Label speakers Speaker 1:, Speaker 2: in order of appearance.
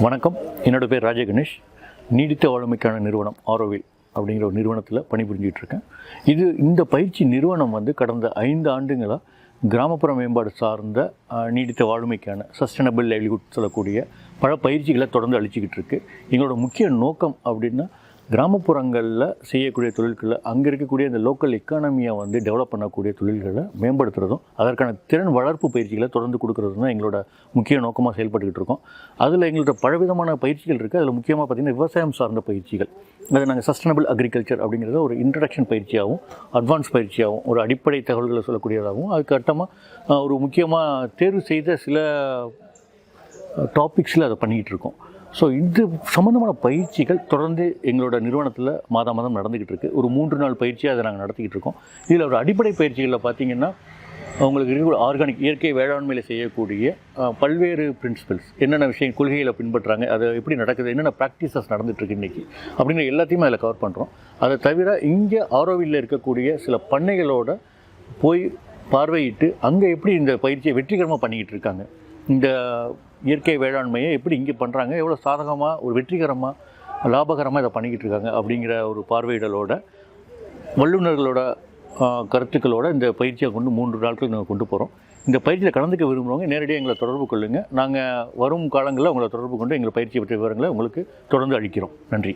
Speaker 1: வணக்கம். என்னோட பேர் கணேஷ். நீடித்த ஆளுமைக்கான நிறுவனம் Auroville அப்படிங்கிற ஒரு நிறுவனத்தில் பணிபுரிஞ்சிட்ருக்கேன். இந்த பயிற்சி நிறுவனம் கடந்த 5 ஆண்டுகளாக கிராமப்புற மேம்பாடு சார்ந்த நீடித்த வாழ்மைக்கான சஸ்டைனபிள் லைவ்லிஹுட் சொல்லக்கூடிய பல பயிற்சிகளை தொடர்ந்து அளிச்சிக்கிட்டு இருக்குது. எங்களோட முக்கிய நோக்கம் அப்படின்னா கிராமப்புறங்களில் செய்யக்கூடிய தொழில்களை அங்கே இருக்கக்கூடிய இந்த லோக்கல் எக்கானமியை டெவலப் பண்ணக்கூடிய தொழில்களை மேம்படுத்துகிறதும் அதற்கான திறன் வளர்ப்பு பயிற்சிகளை தொடர்ந்து கொடுக்குறதும் தான் எங்களோட முக்கிய நோக்கமாக செயல்பட்டுக்கிட்டு இருக்கோம். அதில் எங்கள்கிட்ட பலவிதமான பயிற்சிகள் இருக்குது. அதில் முக்கியமாக பார்த்திங்கன்னா விவசாயம் சார்ந்த பயிற்சிகள். அதை நாங்கள் சஸ்டைனபிள் அக்ரிகல்ச்சர் அப்படிங்கிறத ஒரு இன்ட்ரடக்ஷன் பயிற்சியாகவும் அட்வான்ஸ் பயிற்சியாகவும் ஒரு அடிப்படை தகவல்களை சொல்லக்கூடியதாகவும் அதுக்கு கட்டமாக ஒரு முக்கியமாக தேர்வு செய்த சில டாபிக்ஸில் அதை பண்ணிக்கிட்டு இருக்கோம். ஸோ இது சம்மந்தமான பயிற்சிகள் தொடர்ந்து எங்களோட நிறுவனத்தில் மாதம் நடந்துக்கிட்டு இருக்குது. ஒரு 3 நாள் பயிற்சியாக அதை நாங்கள் நடத்திக்கிட்டு இருக்கோம். இதில் ஒரு அடிப்படை பயிற்சிகளில் பார்த்திங்கன்னா உங்களுக்கு இருக்கக்கூடிய ஆர்கானிக் இயற்கை வேளாண்மையில் செய்யக்கூடிய பல்வேறு பிரின்சிபல்ஸ், என்னென்ன விஷயம் கொள்கைகளை பின்பற்றுறாங்க, அது எப்படி நடக்குது, என்னென்ன ப்ராக்டிசஸ் நடந்துகிட்ருக்கு இன்றைக்கி அப்படிங்கிற எல்லாத்தையுமே அதில் கவர் பண்ணுறோம். அதை தவிர இங்கே ஆரோவில்லில் இருக்கக்கூடிய சில பண்ணைகளோட போய் பார்வையிட்டு அங்கே எப்படி இந்த பயிற்சியை வெற்றிகரமாக பண்ணிக்கிட்டு இருக்காங்க, இந்த இயற்கை வேளாண்மையை எப்படி இங்கே பண்ணுறாங்க, எவ்வளோ சாதகமாக ஒரு வெற்றிகரமாக லாபகரமாக இதை பண்ணிக்கிட்டு இருக்காங்க அப்படிங்கிற ஒரு பார்வையிடலோட வல்லுநர்களோட கருத்துக்களோட இந்த பயிற்சியை 3 நாட்கள் நாங்கள் கொண்டு போகிறோம். இந்த பயிற்சியில் கலந்துக்க விரும்புகிறவங்க நேரடியாக எங்களை தொடர்பு கொள்ளுங்கள். நாங்கள் வரும் காலங்களில் உங்களை தொடர்பு கொண்டு எங்கள் பயிற்சியை பற்றிய விவரங்களை உங்களுக்கு தொடர்ந்து அளிக்கிறோம். நன்றி.